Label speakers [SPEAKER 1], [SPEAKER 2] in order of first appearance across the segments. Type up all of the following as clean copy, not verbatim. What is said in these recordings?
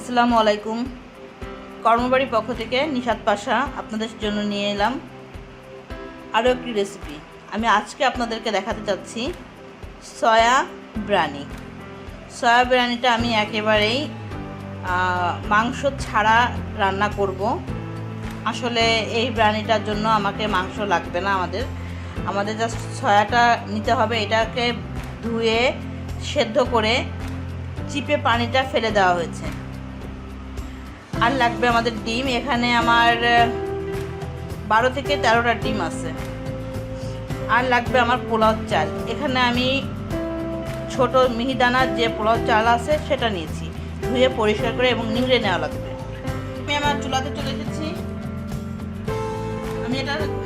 [SPEAKER 1] আসসালামু আলাইকুম। কর্মবাড়ির পক্ষ থেকে নিশাত পাশা আপনাদের জন্য নিয়ে এলাম আরও একটি রেসিপি। আমি আজকে আপনাদেরকে দেখাতে চাচ্ছি সয়া বিরিয়ানি। সয়া বিরিয়ানিটা আমি একেবারেই মাংস ছাড়া রান্না করব। আসলে এই বিরিয়ানিটার জন্য আমাকে মাংস লাগবে না, আমাদের জাস্ট সয়াটা নিতে হবে। এটাকে ধুয়ে সেদ্ধ করে চিপে পানিটা ফেলে দেওয়া হয়েছে। আর লাগবে আমাদের ডিম। এখানে আমার 12 থেকে 13টা ডিম আছে। আর লাগবে আমার পোলাও চাল। এখানে আমি ছোট মিহিদানার যে পোলাও চাল আছে সেটা নিয়েছি, ধুয়ে পরিষ্কার করে এবং নিংড়ে নেওয়া লাগবে। আমি আমার চুলাতে চলে এসেছি। আমি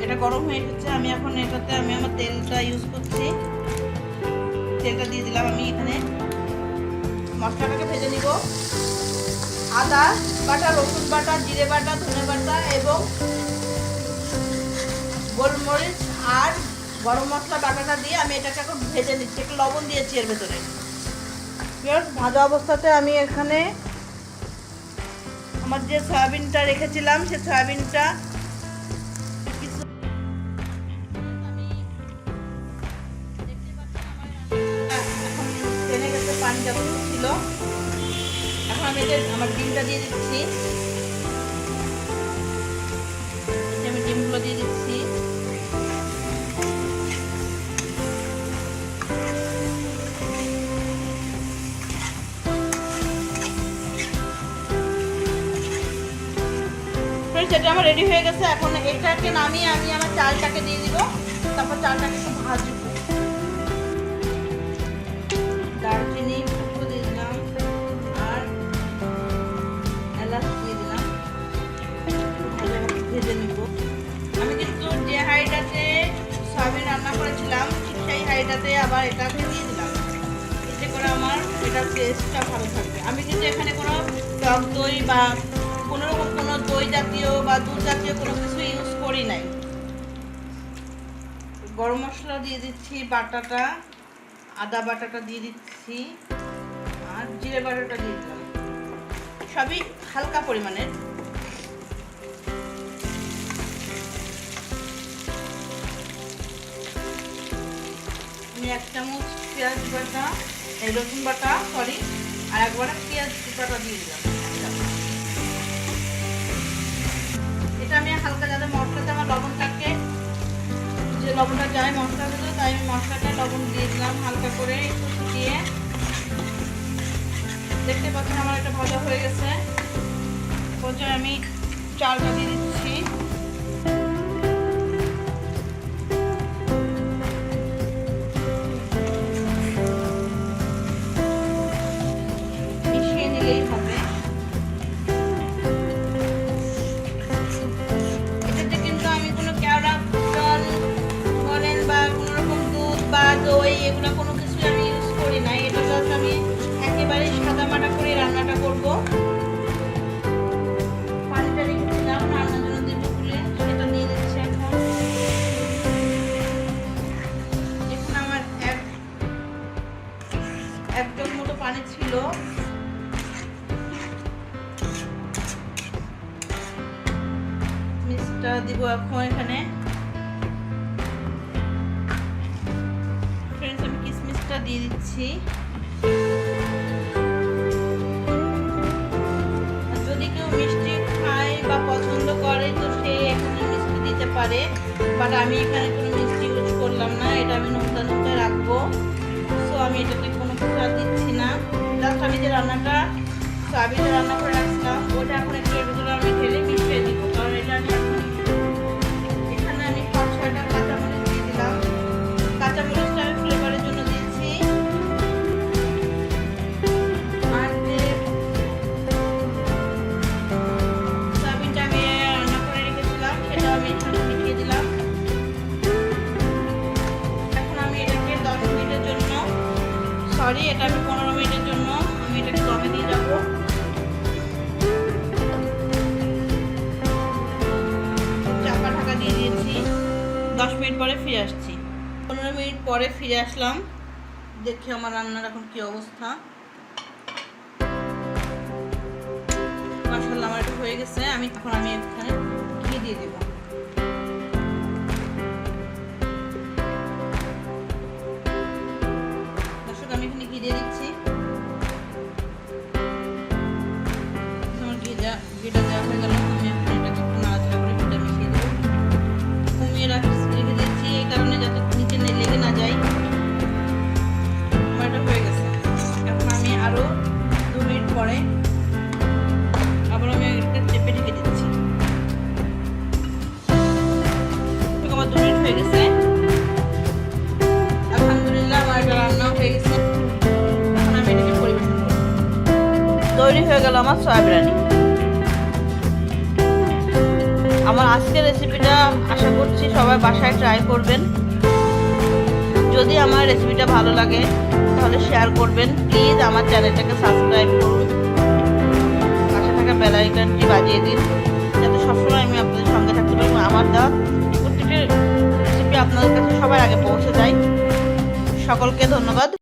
[SPEAKER 1] এটা গরম হয়ে এসেছে। আমি এখন এটাতে আমার তেলটা ইউজ করছি। তেলটা দিয়ে দিলাম। আমি এখানে মশলাটাকে ভেজে নিব। আদা বাটা, রসুন বাটা, জিরে বাটা, ধনে বাটা এবং গোলমরিচ আর গরম মশলা বাটাটা দিয়ে আমি এটাকে এখন ভেজে নিচ্ছি। একটু লবণ দিয়েছি এর ভেতরে। ভাজা অবস্থাতে আমি এখানে আমার যে সয়াবিনটা রেখেছিলাম সে সয়াবিনটা টেনে গেছে, পানি যখন ছিল। এখন আমি আমার ডিমটা দিয়ে দিচ্ছি। আমি ডিমগুলো দিয়ে দিচ্ছি। সেটা আমার রেডি হয়ে গেছে। এখন এটাকে নামিয়ে আমি আমার চালটাকে দিয়ে দিব। তারপর চালটাকে একটু ভাজবো। দারচিনি দিয়ে দিলাম আর এলাচ দিয়ে দিলাম। ভেজে নিব। আমি কিন্তু যে হাঁড়িটাতে সয়াবিন রান্না করেছিলাম সেই হাঁড়িটাতে আবার এটাকে দিয়ে দিলাম। এতে করে আমার এটার টেস্টটা ভালো থাকবে। আমি কিন্তু এখানে কোনো টক দই বা কোনোরকম কোনো দই জাতীয় বা দুধ জাতীয় কোনো কিছু ইউজ করি নাই। গরম মশলা দিয়ে দিচ্ছি, বাটাটা আদা বাটাটা দিয়ে দিচ্ছি আর জিরে বাটাটা দিয়ে দিলাম। সবই হালকা পরিমাণের। আমি 1 চামচ পেঁয়াজ বাটা, রসুন বাটা আর একবার পেঁয়াজ বাটা দিয়ে দিলাম। এটা আমি হালকা, যাতে মশলাতে আমার লবণটাকে যে লবণটা যায় মশলা দিলে, তাই আমি মশলাটা লবণ দিয়ে দিলাম হালকা করে একটু ফুটিয়ে। দেখতে পাচ্ছেন আমার এটা ভাজা হয়ে গেছে। পর্যায়ে আমি চালটা দিয়ে দিচ্ছি। মিশিয়ে নিলেই হবে। এটাতে কিন্তু আমি কোনো কেওড়া জল বলেন বা কোনো রকম দুধ বা দই এগুলো কোনো কিছু আমি ইউজ করি না। এটা জাস্ট আমি একেবারে সাদা মাটা করে রান্নাটা করব। পানিটা রেখেছিলাম রান্নার জন্য দেবো বলে, সেটা দিয়ে দিচ্ছি এখন। এখন আমার এক জগ মতো পানি ছিল। মিক্সটা দিব এখন এখানে। ফ্রেন্ডস, আমি কিশমিশটা দিয়ে দিচ্ছি। যদি কেউ মিষ্টি খায় বা পছন্দ করে তো সে এখানে মিষ্টি দিতে পারে, বাট আমি এখানে কোনো মিষ্টি ইউজ করলাম না। এটা আমি নোনতা রাখবো। সো আমি এটাতে কোনো কিছু আর দিচ্ছি না। জাস্ট আমি যে রান্নাটা সয়াবিনটা রান্না করে রাখছিলাম ওটা এখন একটু এর ভিতরে আমি ঢেলে মিশিয়ে দিব। কারণ এটা আমি এখানে আমি 5-6টা কাঁচামরিচ দিয়ে দিলাম। কাঁচামরিচটা আমি ফ্লেভারের জন্য দিয়েছি। আর যে সয়াবিনটা আমি রান্না করে রেখেছিলাম সেটা আমি এখানে মিশিয়ে দিলাম। এখন আমি এটাকে 10 মিনিটের জন্য, এটা আমি 15 মিনিটের জন্য আমি এটাকে দমে দিয়ে যাবো। চাপা ঢাকা দিয়ে দিয়েছি। 10 মিনিট পরে ফিরে আসছি। 15 মিনিট পরে ফিরে আসলাম। দেখি আমার রান্নার এখন কি অবস্থা। মাশাআল্লাহ আমার এটা হয়ে গেছে। আমি এখানে ঘি দিয়ে দেব। দর্শক আমি এখানে ঘি দিয়ে দিচ্ছি। আমার ঘিটা দেওয়া হয়ে গেল। আমি এখন এটাকে একটু নাড়াচাড়া করে ঘিটা মিশিয়ে দেবো। কমিয়ে রেখে দিয়েছি এই কারণে যাতে নিচে লেগে না যায়। আমার এটা হয়ে গেছে। এখন আমি আরো 2 মিনিট পরে আবার আমি এটা চেপে ঢেকে দিচ্ছি। আমার 2 মিনিট হয়ে গেছে। আলহামদুলিল্লাহ আমার এটা রান্না হয়ে গেছে। এখন আমি এটাকে পরিবেশন করব। তৈরি হয়ে গেল আমার সয়া বিরিয়ানি। আমার আজকের রেসিপিটা আশা করছি সবাই বাসায় ট্রাই করবেন। যদি আমার রেসিপিটা ভালো লাগে তাহলে শেয়ার করবেন। প্লিজ আমার চ্যানেলটাকে সাবস্ক্রাইব করুন, পাশে থাকা বেল আইকনটি বাজিয়ে দিন যাতে সবসময় আমি আপনাদের সঙ্গে থাকতে পারি। আমার দেওয়া প্রত্যেকটি রেসিপি আপনাদের কাছে সবার আগে পৌঁছে যায়। সকলকে ধন্যবাদ।